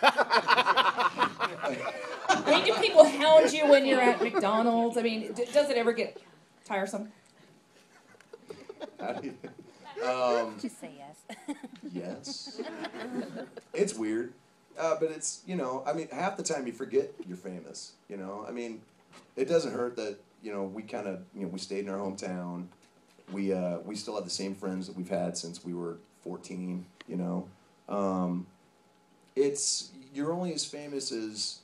I mean, do people hound you when you're at McDonald's? I mean, does it ever get tiresome? Just say yes. Yes. It's weird. But it's, you know, I mean, half the time you forget you're famous, you know? I mean, it doesn't hurt that, you know, we kind of, you know, we stayed in our hometown. We still have the same friends that we've had since we were 14, you know? You're only as famous as,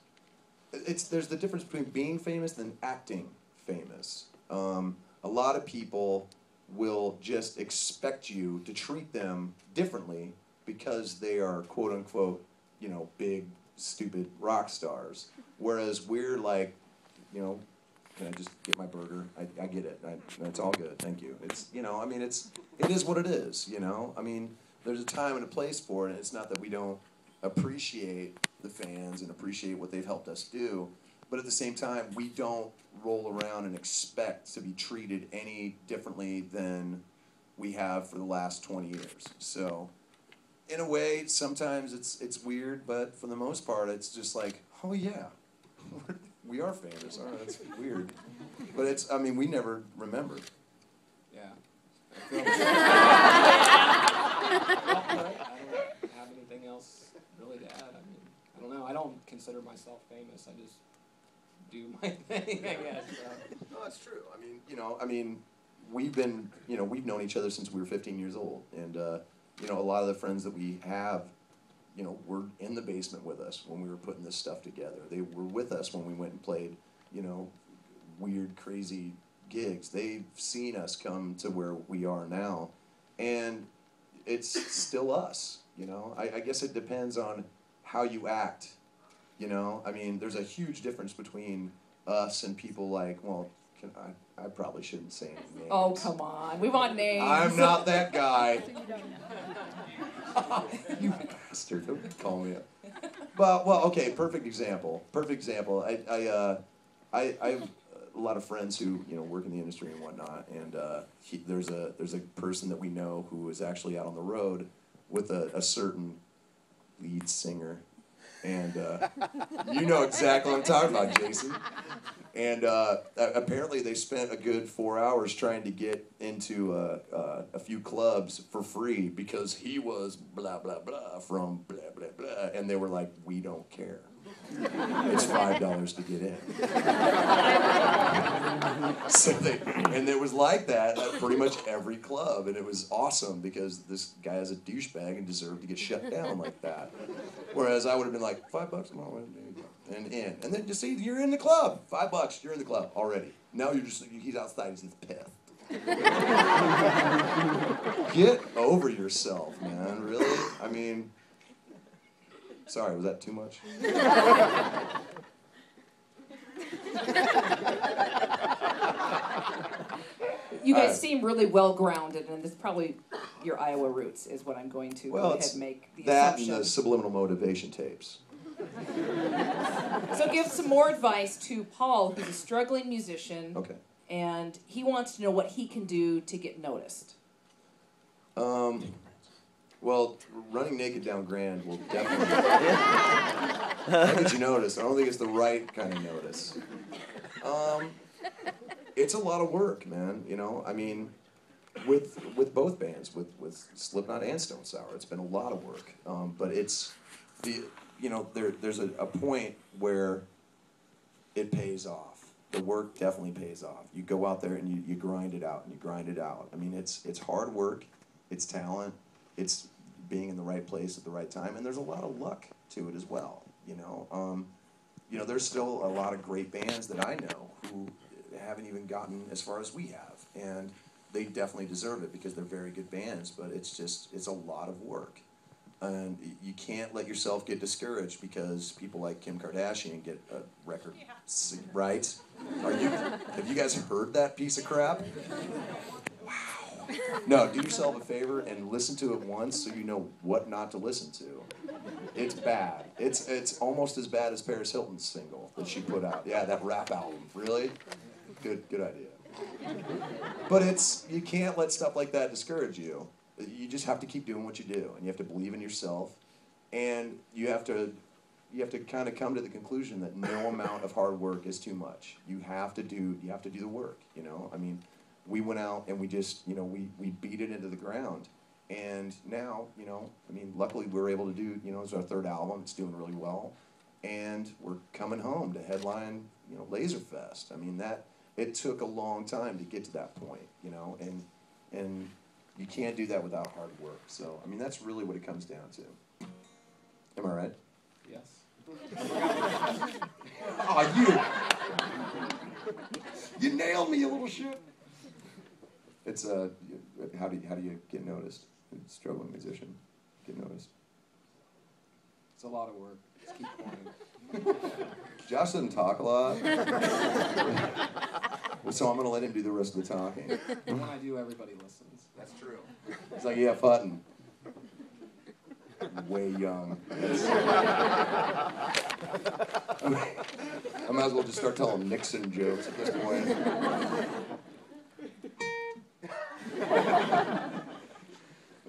there's the difference between being famous and acting famous. A lot of people will just expect you to treat them differently because they are quote unquote, you know, big, stupid rock stars. Whereas we're like, you know, can I just get my burger? I get it. It's all good. Thank you. It's, you know, I mean, it is what it is, you know? I mean, there's a time and a place for it, and it's not that we don't appreciate the fans and appreciate what they've helped us do, but at the same time, we don't roll around and expect to be treated any differently than we have for the last 20 years. So, in a way, sometimes it's weird, but for the most part, it's just like, oh yeah, we are famous. All right, that's weird, but it's, I mean, we never remembered. Yeah. I don't have anything else really to add. I mean, I don't know. I don't consider myself famous. I just do my thing, I guess. No, that's true. I mean, you know, I mean, we've known each other since we were 15 years old, and you know, a lot of the friends that we have, you know, were in the basement with us when we were putting this stuff together. They were with us when we went and played, you know, weird, crazy gigs. They've seen us come to where we are now, and it's still us, you know. I guess it depends on how you act, you know. I mean, there's a huge difference between us and people like, well, I probably shouldn't say any names. Oh, come on. We want names. I'm not that guy. You bastard. Don't call me up. Well, okay, perfect example. I have a lot of friends who, you know, work in the industry and whatnot, and there's a person that we know who is actually out on the road with a certain lead singer, and you know exactly what I'm talking about, Jason. And apparently they spent a good 4 hours trying to get into a few clubs for free because he was blah, blah, blah from blah, blah, blah. And they were like, we don't care. It's $5 to get in. And it was like that at pretty much every club. And it was awesome because this guy is a douchebag and deserved to get shut down like that. Whereas I would have been like, $5? No, and in. And then you see, you're in the club. $5, you're in the club already. Now he's outside, he's pissed. Get over yourself, man, really? I mean, sorry, was that too much? You guys seem really well-grounded, and this is probably your Iowa roots is what I'm going to go ahead and make the assumption. That and the subliminal motivation tapes. So give some more advice to Paul, who's a struggling musician, Okay. and he wants to know what he can do to get noticed. Well, running naked down Grand will definitely get you noticed. I don't think it's the right kind of notice. It's a lot of work, man. You know, I mean, with both bands, with Slipknot and Stone Sour, it's been a lot of work. But it's you know, there's a point where it pays off. The work definitely pays off. You go out there and you grind it out and you grind it out. I mean, it's hard work, it's talent, it's being in the right place at the right time, and there's a lot of luck to it as well. You know, there's still a lot of great bands that I know who haven't even gotten as far as we have, and they definitely deserve it because they're very good bands. But it's a lot of work. And you can't let yourself get discouraged because people like Kim Kardashian get a record, right? Have you guys heard that piece of crap? Wow. No, do yourself a favor and listen to it once so you know what not to listen to. It's bad. It's almost as bad as Paris Hilton's single that she put out. Yeah, that rap album. Really? Good idea. But you can't let stuff like that discourage you. You just have to keep doing what you do, and you have to believe in yourself, and you have to you have to kind of come to the conclusion that no amount of hard work is too much. You have to do the work, you know? I mean, we went out and we just, you know, we beat it into the ground. And now, you know, I mean, luckily we were able to do, you know, it's our third album, it's doing really well. And we're coming home to headline, you know, Laserfest. I mean, it took a long time to get to that point, you know, and you can't do that without hard work. So, I mean, that's really what it comes down to. Am I right? Yes. Oh, you nailed me, you little shit. It's how do you get noticed? A struggling musician get noticed. It's a lot of work. Just keep playing. Josh doesn't talk a lot, so I'm gonna let him do the rest of the talking. And when I do, everybody listens. That's true. It's like, yeah, Putton. Way young. I might as well just start telling Nixon jokes at this point.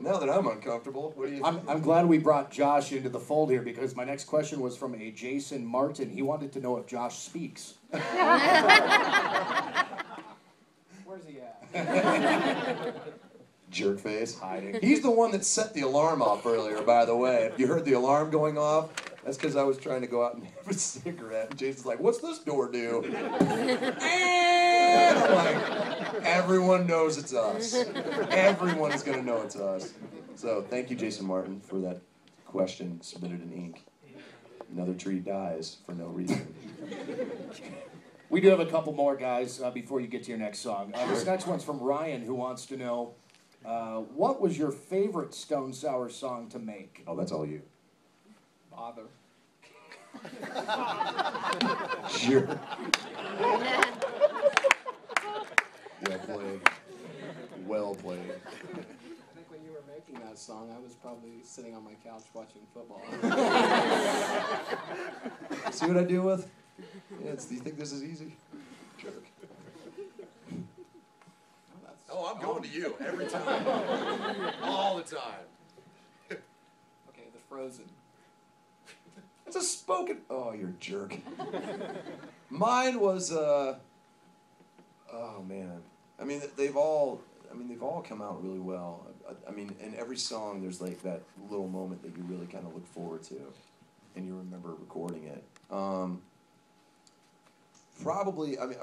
Now that I'm uncomfortable, what do you think? I'm glad we brought Josh into the fold here, because my next question was from a Jason Martin. He wanted to know if Josh speaks. Where's he at? Jerk face. Hiding. He's the one that set the alarm off earlier, by the way. If you heard the alarm going off, that's because I was trying to go out and have a cigarette. And Jason's like, what's this door do? And I'm like, everyone knows it's us. Everyone is going to know it's us. So thank you, Jason Martin, for that question submitted in ink. Another tree dies for no reason. We do have a couple more, guys, before you get to your next song. This next one's from Ryan, who wants to know, what was your favorite Stone Sour song to make? Oh, that's all you. Bother. Sure. Well played. Well played. I think when you were making that song, I was probably sitting on my couch watching football. See what I deal with? Yeah, do you think this is easy? Jerk. Oh, I'm going to you every time. All the time. Okay, the Frozen. It's a spoken... Oh, you're a jerk. Mine was, oh, man. I mean, they've all come out really well. I mean, in every song, there's like that little moment that you really kind of look forward to, and you remember recording it. Probably, I mean,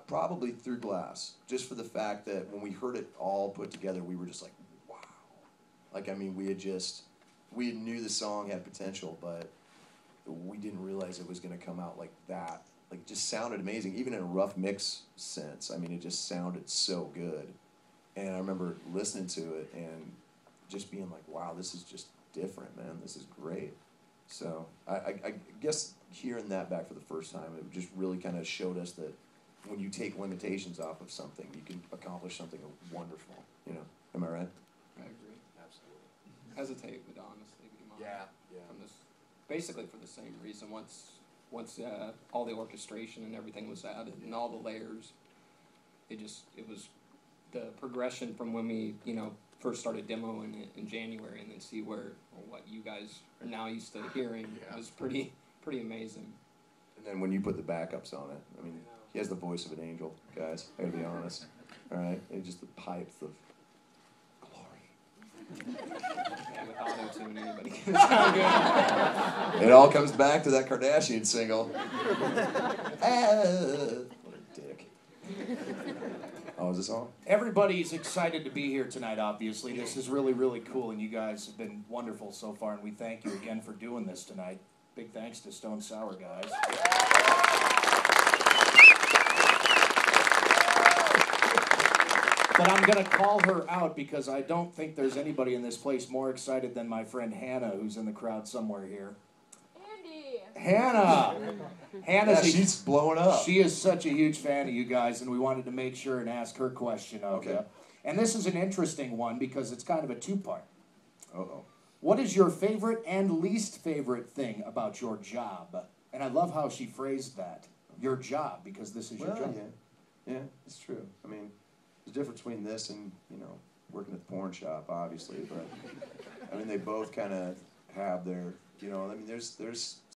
probably Through Glass, just for the fact that when we heard it all put together, we were just like, wow. Like, I mean, we knew the song had potential, but we didn't realize it was going to come out like that. Like, just sounded amazing, even in a rough mix sense. I mean, it just sounded so good. And I remember listening to it and just being like, wow, this is just different, man. This is great. So I guess hearing that back for the first time, it just really kind of showed us that when you take limitations off of something, you can accomplish something wonderful. You know, am I right? I agree. Absolutely. Hesitate would honestly be mine. Yeah. From this, basically for the same reason. Once all the orchestration and everything was added and all the layers, it was the progression from when we first started demoing it in January, and then see what you guys are now used to hearing was pretty amazing. And then when you put the backups on it, I mean, he has the voice of an angel, guys. I gotta be honest. All right, and just the pipes of glory. Yeah, with auto-tune, anybody can sound good. It all comes back to that Kardashian single. What a dick. Oh, is this on? Everybody's excited to be here tonight, obviously. This is really, really cool, and you guys have been wonderful so far, and we thank you again for doing this tonight. Big thanks to Stone Sour, guys. But I'm going to call her out because I don't think there's anybody in this place more excited than my friend Hannah, who's in the crowd somewhere here. Hannah! Hannah's she's blowing up. She is such a huge fan of you guys, and we wanted to make sure and ask her question of you. And this is an interesting one because it's kind of a two-part. Uh-oh. What is your favorite and least favorite thing about your job? And I love how she phrased that. Your job, because this is your job. Yeah, it's true. I mean, there's a difference between this and, working at the porn shop, obviously. But, I mean, they both kind of have their, I mean, there's